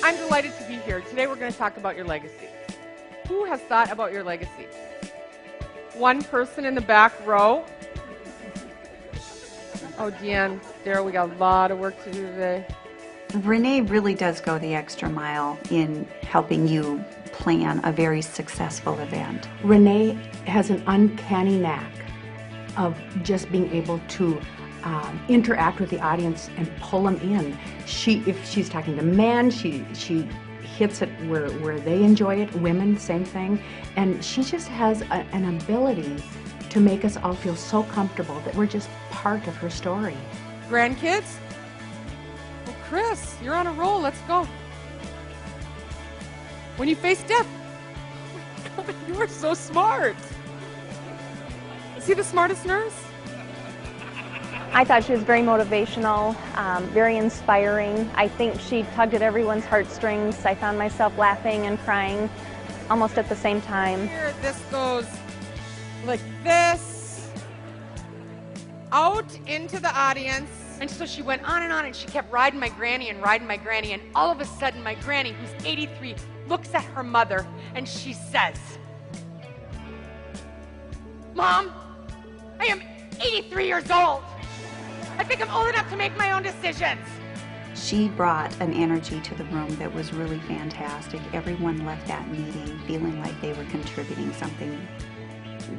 I'm delighted to be here. Today we're going to talk about your legacy. Who has thought about your legacy? One person in the back row. Oh, Deanne, Daryl, we got a lot of work to do today. Renee really does go the extra mile in helping you plan a very successful event. Renee has an uncanny knack of just being able to interact with the audience and pull them in. If she's talking to men, she hits it where they enjoy it. Women, same thing. And she just has an ability to make us all feel so comfortable that we're just part of her story. Grandkids? Well, Chris, you're on a roll. Let's go. When you face death, oh my God, you are so smart. Is he the smartest nurse? I thought she was very motivational, very inspiring. I think she tugged at everyone's heartstrings. I found myself laughing and crying almost at the same time. Here, this goes like this, out into the audience. And so she went on, and she kept riding my granny, and all of a sudden my granny, who's 83, looks at her mother and she says, "Mom, I am 83 years old. I think I'm old enough to make my own decisions." She brought an energy to the room that was really fantastic. Everyone left that meeting feeling like they were contributing something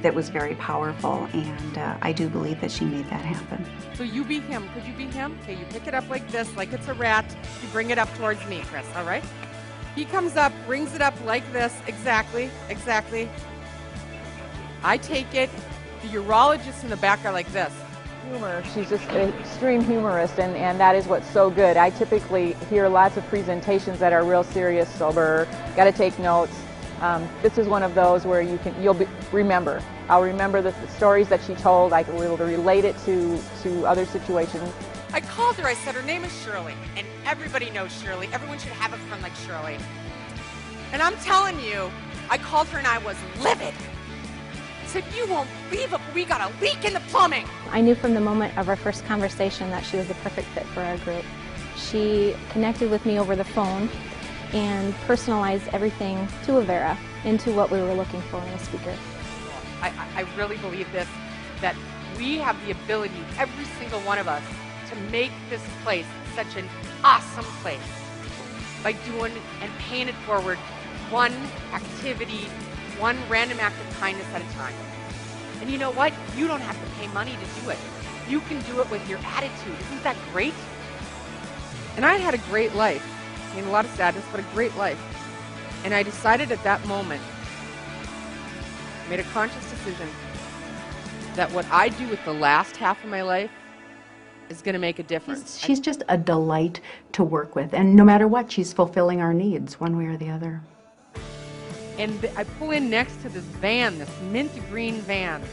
that was very powerful, and I do believe that she made that happen. So you be him. Could you be him? Okay, you pick it up like this, like it's a rat. You bring it up towards me, Chris, all right? He comes up, brings it up like this. Exactly. I take it. The urologists in the back are like this. Humor. She's just an extreme humorist, and that is what's so good. I typically hear lots of presentations that are real serious, sober, got to take notes. This is one of those where remember. I'll remember the stories that she told. I will relate it to other situations. I called her. I said her name is Shirley, and everybody knows Shirley. Everyone should have a friend like Shirley. And I'm telling you, I called her and I was livid. I said, "You won't believe it, but we got a leak in the plumbing." I knew from the moment of our first conversation that she was the perfect fit for our group. She connected with me over the phone and personalized everything to Avera into what we were looking for in a speaker. I really believe this, that we have the ability, every single one of us, to make this place such an awesome place by doing and paying it forward one activity, one random act of kindness at a time. And you know what? You don't have to pay money to do it. You can do it with your attitude. Isn't that great? And I had a great life. I mean, a lot of sadness, but a great life. And I decided at that moment, made a conscious decision that what I do with the last half of my life is going to make a difference. She's just a delight to work with, and no matter what, she's fulfilling our needs one way or the other. And I pull in next to this van, this mint green van,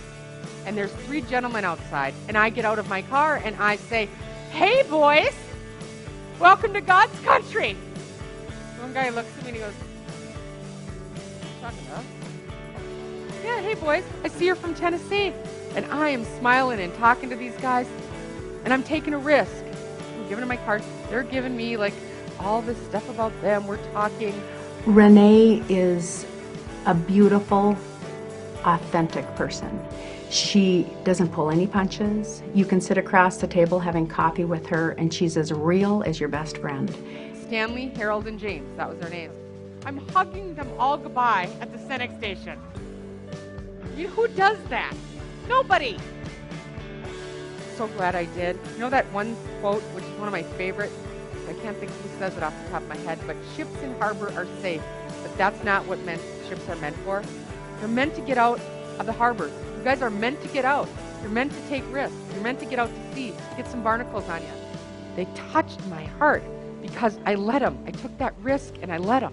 and there's 3 gentlemen outside, and I get out of my car and I say, "Hey boys, welcome to God's country." One guy looks at me and he goes, "What are you talking about?" "Yeah, hey boys, I see you're from Tennessee." And I am smiling and talking to these guys, and I'm taking a risk. I'm giving them my card. They're giving me like all this stuff about them. We're talking. Renee is a beautiful, authentic person. She doesn't pull any punches. You can sit across the table having coffee with her, and she's as real as your best friend. Stanley, Harold, and James, that was their names. I'm hugging them all goodbye at the Senex station. Who does that? Nobody. So glad I did. You know that one quote, which is one of my favorites? I can't think who says it off the top of my head, but ships in harbor are safe. But that's not what ships are meant for. They're meant to get out of the harbor. You guys are meant to get out. You're meant to take risks. You're meant to get out to sea, get some barnacles on you. They touched my heart because I let them. I took that risk and I let them.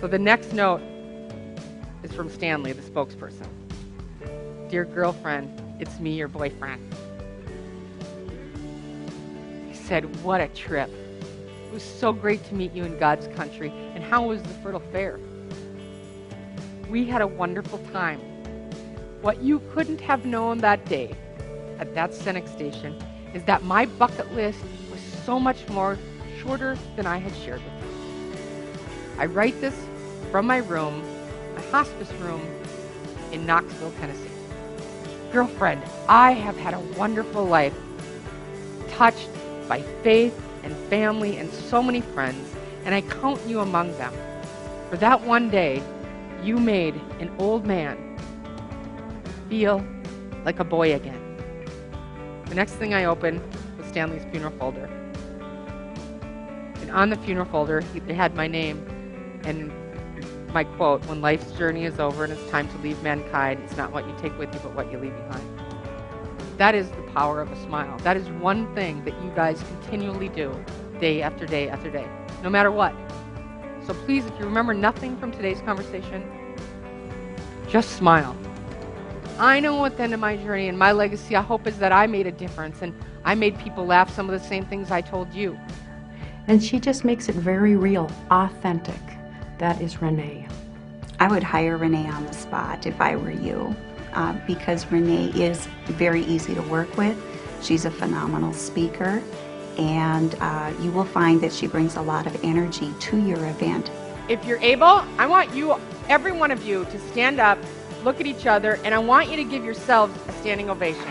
So the next note is from Stanley, the spokesperson. "Dear girlfriend, it's me, your boyfriend." He said, "What a trip. It was so great to meet you in God's country. And how was the fertile fair?" We had a wonderful time. What you couldn't have known that day at that Senex station is that my bucket list was so much more shorter than I had shared with you. I write this from my room, my hospice room in Knoxville, Tennessee. Girlfriend, I have had a wonderful life, touched by faith and family and so many friends, and I count you among them. For that one day, you made an old man feel like a boy again. The next thing I opened was Stanley's funeral folder. And on the funeral folder, it had my name and my quote, "When life's journey is over and it's time to leave mankind, it's not what you take with you, but what you leave behind." That is the power of a smile. That is one thing that you guys continually do day after day after day, no matter what. So please, if you remember nothing from today's conversation, just smile. I know at the end of my journey and my legacy, I hope is that I made a difference and I made people laugh some of the same things I told you. And she just makes it very real, authentic. That is Renee. I would hire Renee on the spot if I were you, because Renee is very easy to work with. She's a phenomenal speaker, and you will find that she brings a lot of energy to your event. If you're able, I want you, every one of you, to stand up, look at each other, and I want you to give yourselves a standing ovation.